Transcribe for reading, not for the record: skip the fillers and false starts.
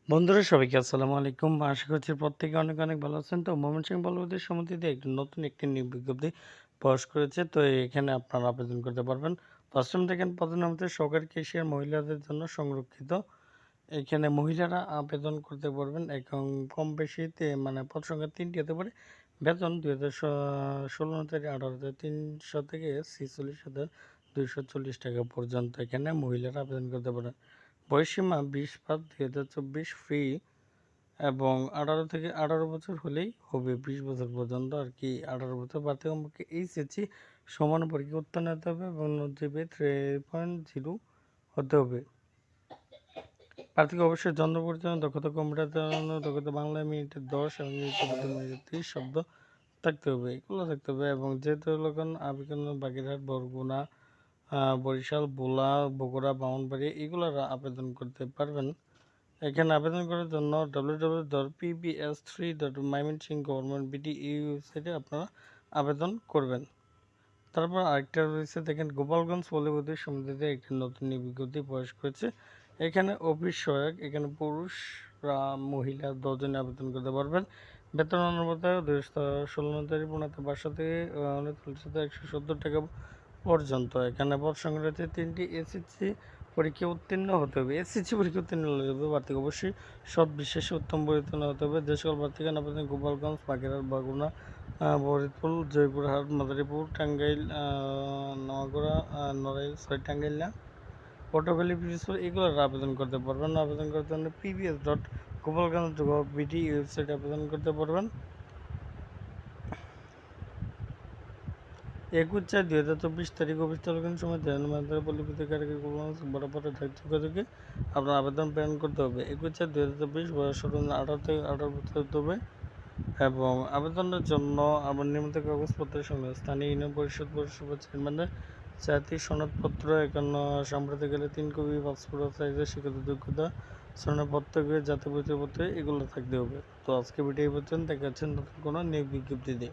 বন্ধুরা সবাইকে আসসালামু আলাইকুম। আশা করছি প্রত্যেকে অনেক, অনেক ভালো আছেন। তো ময়মনসিংহ বলবদের সমিতিতে একটি নতুন একটি নিয়োগ বিজ্ঞপ্তি প্রকাশ করেছে। তো এখানে আপনারা আবেদন করতে পারবেন। ফার্স্ট টাইম দেখেন পদের মধ্যে সহকারী ক্যাশিয়ার মহিলাদের জন্য সংরক্ষিত। এখানে মহিলারা আবেদন করতে পারবেন এবং কম বেশিতে মানে পদ সংখ্যা ৩টি হতে পারে। বেতন ২০১৬ থেকে ১৮,৩০০ থেকে ৪৬,২৪০ টাকা পর্যন্ত এখানে মহিলারা আবেদন করতে পারেন। বয়সসীমা ২০/৫/২০২৪ ফি এবং ১৮ থেকে ১৮ বছর হলেই হবে ২০ বছর পর্যন্ত আর কি ১৮ বছর বাড়তি কমপক্ষে এইচএসসি সমান পরীক্ষা উত্তীর্ণ হতে হবে এবং জিপিএ 3.0 হতে হবে। প্রার্থীকে অবশ্যই যন্ত্র পরিচালনা দক্ষতা, কম্পিউটার চালানো দক্ষতা, বাংলায় মিনিটে ১০ এবং ইংরেজিতে মিনিটে ৩০ শব্দ থাকতে হবে, এগুলো থাকতে হবে। এবং যেহেতু লোকন আবেদন বাগেরহাট, বরগুনা, বরিশাল, ভোলা, বগুড়া, ব্রাহ্মণবাড়িয়া এগুলোর আবেদন করতে পারবেন। এখানে আবেদন করার জন্য www.pbs3.mymensingh.government.bd এই ওয়েবসাইটে আপনারা আবেদন করবেন। তারপর আরেকটা রয়েছে দেখেন গোপালগঞ্জ পল্লী সমিতিতে একটি নতুন বিজ্ঞপ্তি প্রকাশ করেছে। এখানে অফিস সহায়ক, এখানে পুরুষরা মহিলা ১০ জনে আবেদন করতে পারবেন। বেতন অনুপাতে ২১৬ তারিখ ৫ থেকে ৩৯,১৭০ টাকা পর্যন্ত। এখানে পদ সংখ্যা রয়েছে ৩টি। এসএসসি পরীক্ষা উত্তীর্ণ হতে হবে। এসএসসি পরীক্ষা উত্তীর্ণ হতে হবে। প্রার্থীকে অবশ্যই সৎ বিশ্বাসে উত্তম উত্তীর্ণ হতে হবে। যে সকল প্রার্থীগণ আবেদন গোপালগঞ্জ, বাগেরহাট, বরগুনা, ফরিদপুর, জয়পুরহাট, মাদারীপুর, টাঙ্গাইল, নোয়াপাড়া, নড়াইল, টাঙ্গাইল না, পটুয়াখালী, পিরোজপুর এগুলোর আবেদন করতে পারবেন। আবেদন করতে হলে pbs.gopaলগঞ্জ.gov.bd এই ওয়েবসাইটে আবেদন করতে পারবেন। ২১/৪/২০২৪ তারিখ অফিস চলাকালীন সময় মাধ্যমে পল্লীবিদ্যুৎ কারিগরি গোপালগঞ্জ বরাবর ডাক যোগাযোগে আপনার আবেদন প্রেরণ করতে হবে। ২১/৪/২০২৪ বয়স ১৮ থেকে ১৮ বছর হতে হবে এবং আবেদনের জন্য আমার নিয়মিত কাগজপত্রের সঙ্গে স্থানীয় ইউনিয়ন পরিষদ পৌরসভা চেয়ারম্যানের জাতীয় সনদপত্র, একান্ন সাম্প্রতিক গেলে ৩ কপি পাসপোর্ট সাইজের শিক্ষিত যোগ্যতা, সনদপত্র, জাতীয় পরিচয়পত্র এগুলো থাকতে হবে। তো আজকে ভিডিও এই পর্যন্ত, দেখা যাচ্ছে নতুন কোনো নিয়োগ বিজ্ঞপ্তি দিয়ে।